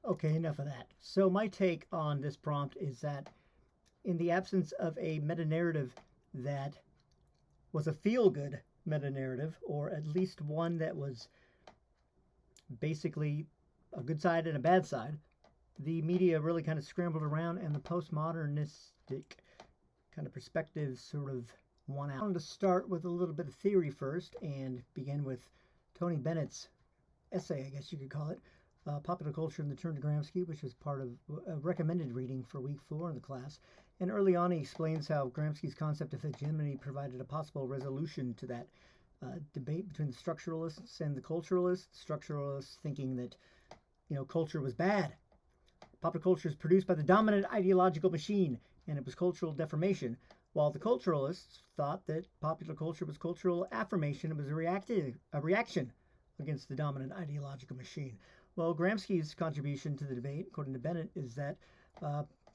Okay, enough of that. So my take on this prompt is that in the absence of a meta-narrative that was a feel-good meta-narrative, or at least one that was basically a good side and a bad side, the media really kind of scrambled around, and the postmodernistic kind of perspectives sort of won out. I wanted to start with a little bit of theory first and begin with Tony Bennett's essay, I guess you could call it, Popular Culture and the Turn to Gramsci, which was part of a recommended reading for week 4 in the class. And early on, he explains how Gramsci's concept of hegemony provided a possible resolution to that debate between the structuralists and the culturalists. Structuralists thinking that, culture was bad. Popular culture is produced by the dominant ideological machine, and it was cultural deformation. While the culturalists thought that popular culture was cultural affirmation, it was a reaction against the dominant ideological machine. Well, Gramsci's contribution to the debate, according to Bennett, is that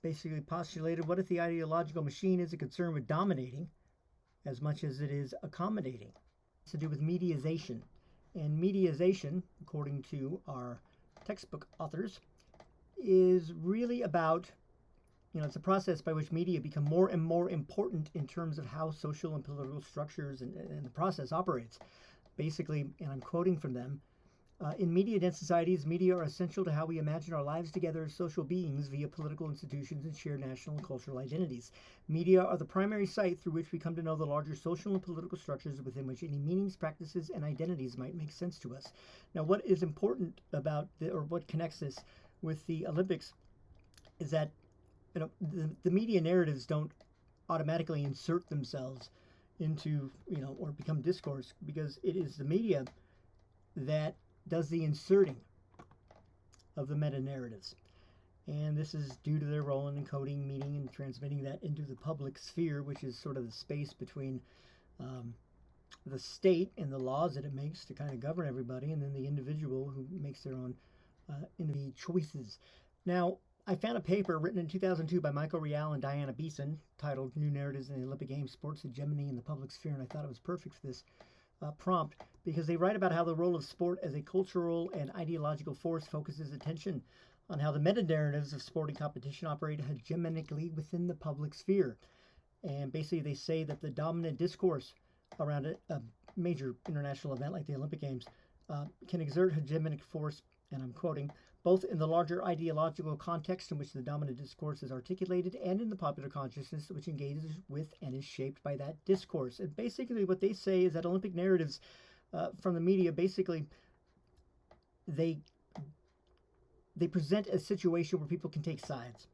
basically postulated, what if the ideological machine is concerned with dominating as much as it is accommodating? It's to do with mediation. And mediation, according to our textbook authors, is really about, it's a process by which media become more and more important in terms of how social and political structures and the process operates. Basically, and I'm quoting from them, in media-dense societies, media are essential to how we imagine our lives together as social beings via political institutions and shared national and cultural identities. Media are the primary site through which we come to know the larger social and political structures within which any meanings, practices, and identities might make sense to us. Now, what is important about, or what connects this with the Olympics is that, the media narratives don't automatically insert themselves into, or become discourse, because it is the media that does the inserting of the meta-narratives. And this is due to their role in encoding, meaning, and transmitting that into the public sphere, which is sort of the space between the state and the laws that it makes to kind of govern everybody, and then the individual who makes their own individual choices. Now, I found a paper written in 2002 by Michael Rial and Diana Beeson titled New Narratives in the Olympic Games, Sports Hegemony in the Public Sphere, and I thought it was perfect for this prompt, because they write about how the role of sport as a cultural and ideological force focuses attention on how the meta-narratives of sporting competition operate hegemonically within the public sphere. And basically they say that the dominant discourse around a major international event like the Olympic Games can exert hegemonic force, and I'm quoting, both in the larger ideological context in which the dominant discourse is articulated and in the popular consciousness which engages with and is shaped by that discourse. And basically what they say is that Olympic narratives from the media, basically they present a situation where people can take sides,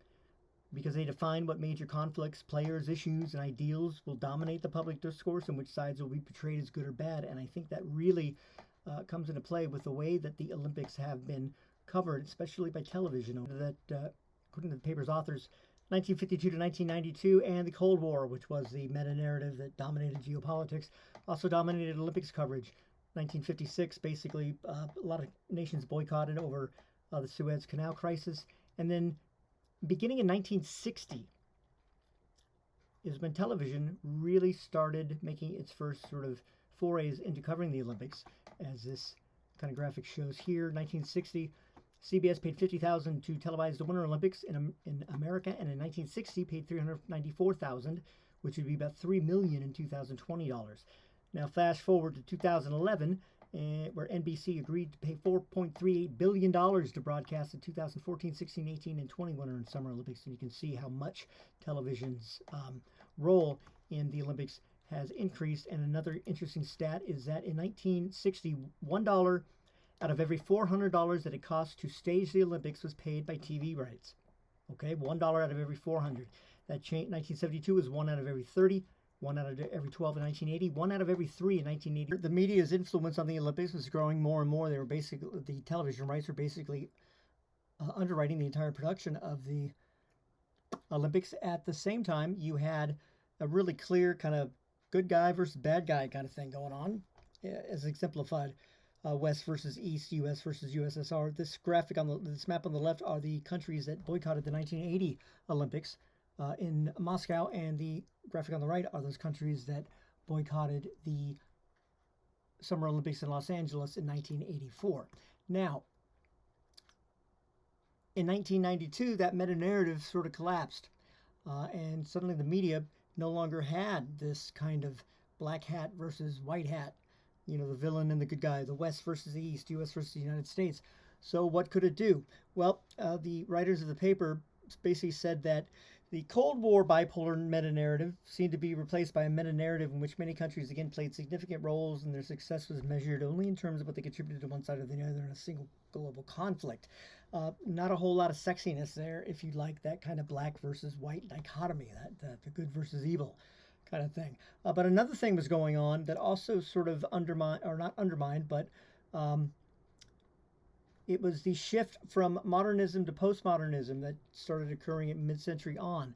because they define what major conflicts, players, issues, and ideals will dominate the public discourse and which sides will be portrayed as good or bad. And I think that really comes into play with the way that the Olympics have been covered, especially by television, that according to the paper's authors, 1952 to 1992, and the Cold War, which was the meta-narrative that dominated geopolitics, also dominated Olympics coverage. 1956, basically, a lot of nations boycotted over the Suez Canal crisis. And then beginning in 1960 is when television really started making its first sort of forays into covering the Olympics, as this kind of graphic shows here. 1960, CBS paid $50,000 to televise the Winter Olympics in America, and in 1960 paid $394,000, which would be about $3 million in 2020 dollars. Now flash forward to 2011, where NBC agreed to pay $4.38 billion to broadcast the 2014, 16, 18, and 20 Winter and Summer Olympics, and you can see how much television's role in the Olympics has increased. And another interesting stat is that in 1960, $1 out of every $400 that it cost to stage the Olympics was paid by TV rights. Okay, $1 out of every 400. That changed. 1972 was 1 out of every 30, 1 out of every 12 in 1980, 1 out of every 3 in 1980. The media's influence on the Olympics was growing more and more. They were basically, the television rights were basically underwriting the entire production of the Olympics. At the same time, you had a really clear kind of good guy versus bad guy kind of thing going on, as exemplified. West versus East, U.S. versus USSR. This graphic this map on the left are the countries that boycotted the 1980 Olympics in Moscow, and the graphic on the right are those countries that boycotted the Summer Olympics in Los Angeles in 1984. Now, in 1992, that meta-narrative sort of collapsed. And suddenly the media no longer had this kind of black hat versus white hat, you know, the villain and the good guy, the West versus the East, U.S. versus the United States. So what could it do? Well, the writers of the paper basically said that the Cold War bipolar meta-narrative seemed to be replaced by a meta-narrative in which many countries again played significant roles, and their success was measured only in terms of what they contributed to one side or the other in a single global conflict. Not a whole lot of sexiness there, if you like that kind of black versus white dichotomy, that the good versus evil kind of thing. But another thing was going on that also sort of undermined, or not undermined, but it was the shift from modernism to postmodernism that started occurring at mid-century on.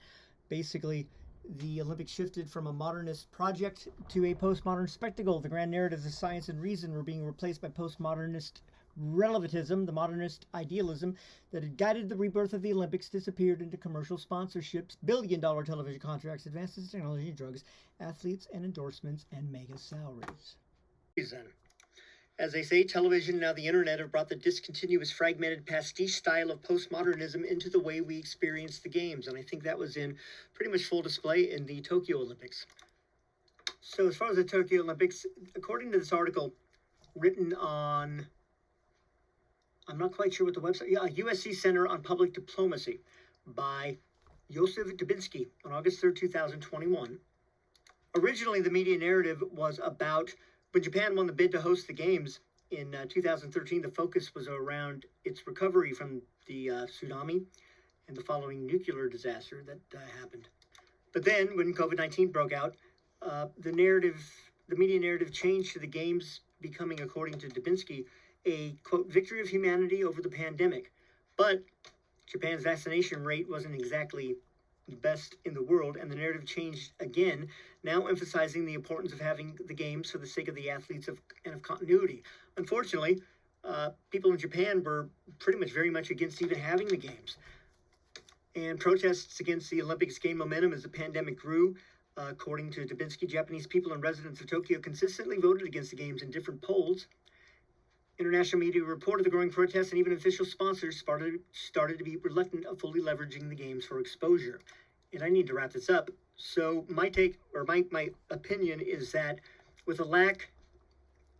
Basically, the Olympics shifted from a modernist project to a postmodern spectacle. The grand narratives of science and reason were being replaced by postmodernist relativism. The modernist idealism that had guided the rebirth of the Olympics disappeared into commercial sponsorships, billion-dollar television contracts, advances in technology and drugs, athletes and endorsements, and mega salaries. As they say, television and now the internet have brought the discontinuous, fragmented pastiche style of postmodernism into the way we experience the games, and I think that was in pretty much full display in the Tokyo Olympics. So as far as the Tokyo Olympics, according to this article written on, I'm not quite sure what the website, USC Center on Public Diplomacy by Joseph Dubinsky on August 3rd, 2021. Originally, the media narrative was about when Japan won the bid to host the games in 2013. The focus was around its recovery from the tsunami and the following nuclear disaster that happened. But then, when COVID-19 broke out, the media narrative changed to the games becoming, according to Dubinsky, a, quote, victory of humanity over the pandemic. But Japan's vaccination rate wasn't exactly the best in the world, and the narrative changed again, now emphasizing the importance of having the games for the sake of the athletes and of continuity. Unfortunately, people in Japan were pretty much very much against even having the games. And protests against the Olympics gained momentum as the pandemic grew. According to Dubinsky, Japanese people and residents of Tokyo consistently voted against the games in different polls. International media reported the growing protests, and even official sponsors started to be reluctant of fully leveraging the games for exposure. And I need to wrap this up. So my take, or my opinion, is that with a lack,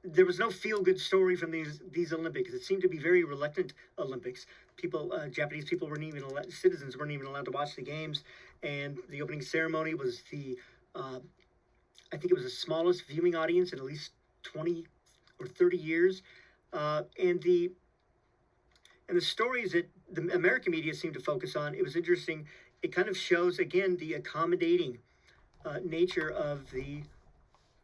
there was no feel-good story from these Olympics. It seemed to be very reluctant Olympics. Japanese people citizens weren't even allowed to watch the games, and the opening ceremony was I think it was the smallest viewing audience in at least 20 or 30 years. And the stories that the American media seemed to focus on, it was interesting. It kind of shows, again, the accommodating nature of the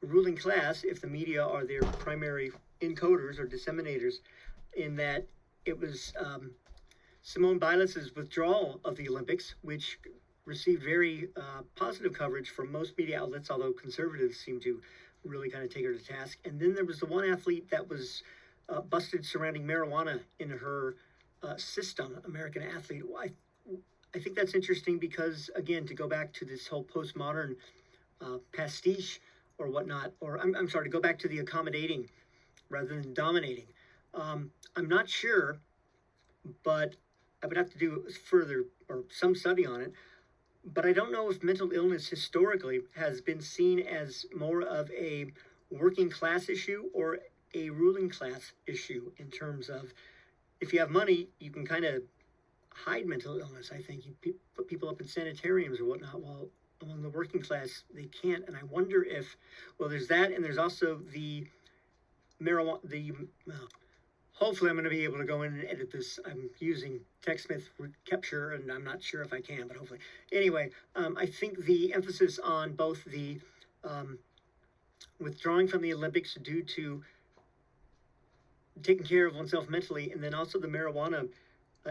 ruling class, if the media are their primary encoders or disseminators, in that it was Simone Biles' withdrawal of the Olympics, which received very positive coverage from most media outlets, although conservatives seem to really kind of take her to task. And then there was the one athlete that was busted surrounding marijuana in her system, American athlete. I think that's interesting because, again, to go back to this whole postmodern pastiche or whatnot, or I'm sorry, to go back to the accommodating rather than dominating. I'm not sure, but I would have to do further or some study on it. But I don't know if mental illness historically has been seen as more of a working class issue or a ruling class issue, in terms of if you have money, you can kind of hide mental illness. I think you put people up in sanitariums or whatnot, while among the working class, they can't. And I wonder if, well, there's that, and there's also the marijuana, hopefully I'm going to be able to go in and edit this. I'm using TechSmith Capture, and I'm not sure if I can, but hopefully. Anyway, I think the emphasis on both the withdrawing from the Olympics due to taking care of oneself mentally, and then also the marijuana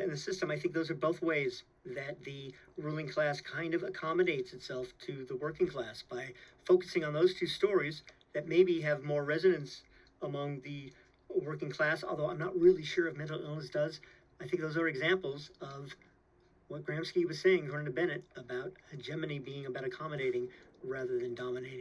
in the system, I think those are both ways that the ruling class kind of accommodates itself to the working class by focusing on those two stories that maybe have more resonance among the working class, although I'm not really sure if mental illness does. I think those are examples of what Gramsci was saying, according to Bennett, about hegemony being about accommodating rather than dominating.